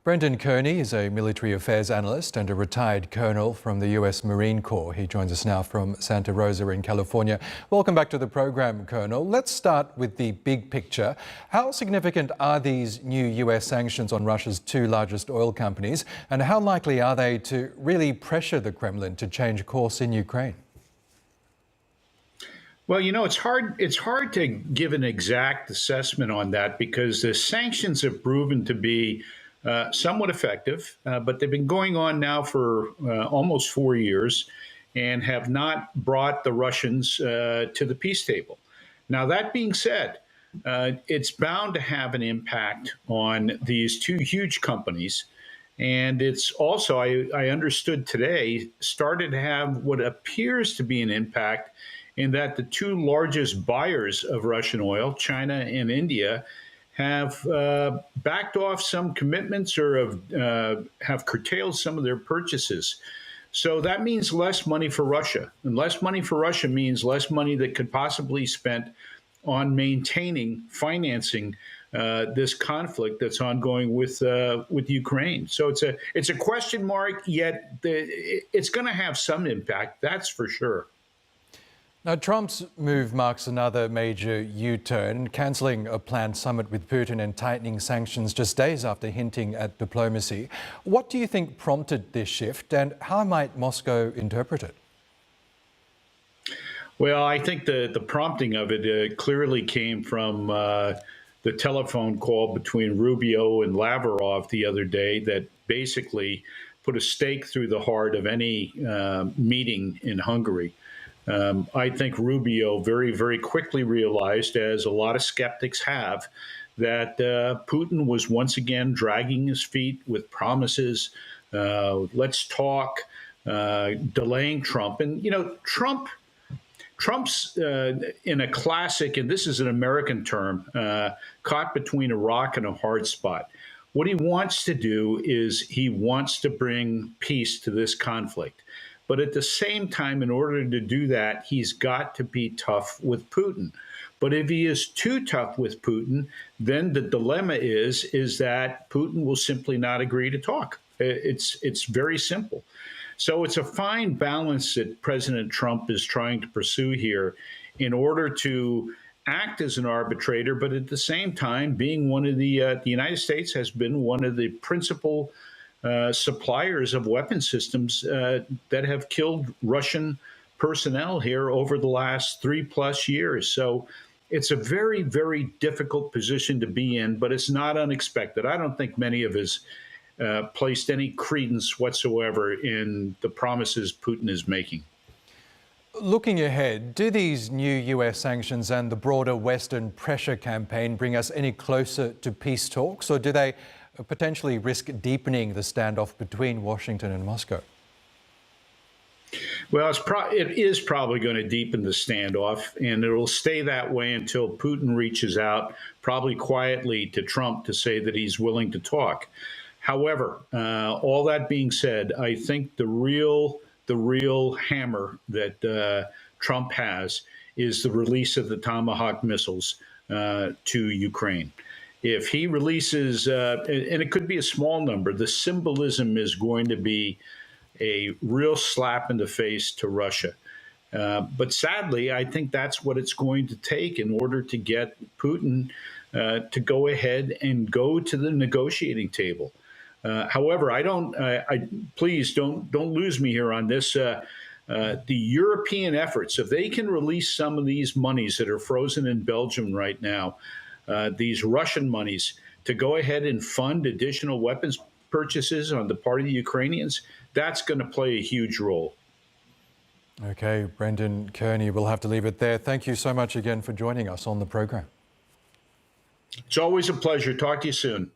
Brendan Kearney is a military affairs analyst and a retired colonel from the US Marine Corps. He joins us now from Santa Rosa in California. Welcome back to the program, Colonel. Let's start with the big picture. How significant are these new US sanctions on Russia's two largest oil companies, and how likely are they to really pressure the Kremlin to change course in Ukraine? Well, it's hard to give an exact assessment on that because the sanctions have proven to be somewhat effective, but they've been going on now for almost 4 years and have not brought the Russians to the peace table. Now, that being said, it's bound to have an impact on these two huge companies. And it's also, I understood today, started to have what appears to be an impact in that the two largest buyers of Russian oil, China and India, have backed off some commitments or have curtailed some of their purchases. So that means less money for Russia. And less money for Russia means less money that could possibly be spent on financing this conflict that's ongoing with Ukraine. So it's a question mark, yet it's going to have some impact, that's for sure. Now, Trump's move marks another major U-turn, cancelling a planned summit with Putin and tightening sanctions just days after hinting at diplomacy. What do you think prompted this shift, and how might Moscow interpret it? Well, I think the prompting of it clearly came from the telephone call between Rubio and Lavrov the other day that basically put a stake through the heart of any meeting in Hungary. I think Rubio very, very quickly realized, as a lot of skeptics have, that Putin was once again dragging his feet with promises, let's talk, delaying Trump. And, Trump's in a classic, and this is an American term, caught between a rock and a hard spot. What he wants to do is he wants to bring peace to this conflict. But at the same time, in order to do that, he's got to be tough with Putin. But if he is too tough with Putin, then the dilemma is that Putin will simply not agree to talk. It's very simple. So it's a fine balance that President Trump is trying to pursue here in order to act as an arbitrator, but at the same time, being one of the United States has been one of the principal suppliers of weapon systems that have killed Russian personnel here over the last 3+ years. So it's a very, very difficult position to be in, but it's not unexpected. I don't think many of us placed any credence whatsoever in the promises Putin is making. Looking ahead, do these new US sanctions and the broader Western pressure campaign bring us any closer to peace talks, or do they potentially risk deepening the standoff between Washington and Moscow? Well, it is probably going to deepen the standoff, and it will stay that way until Putin reaches out, probably quietly, to Trump to say that he's willing to talk. However, all that being said, I think the real hammer that Trump has is the release of the Tomahawk missiles to Ukraine. If he releases, and it could be a small number, the symbolism is going to be a real slap in the face to Russia. But sadly, I think that's what it's going to take in order to get Putin to go ahead and go to the negotiating table. However, please don't lose me here on this. The European efforts, if they can release some of these monies that are frozen in Belgium right now, these Russian monies, to go ahead and fund additional weapons purchases on the part of the Ukrainians, that's going to play a huge role. Okay, Brendan Kearney, we'll have to leave it there. Thank you so much again for joining us on the program. It's always a pleasure. Talk to you soon.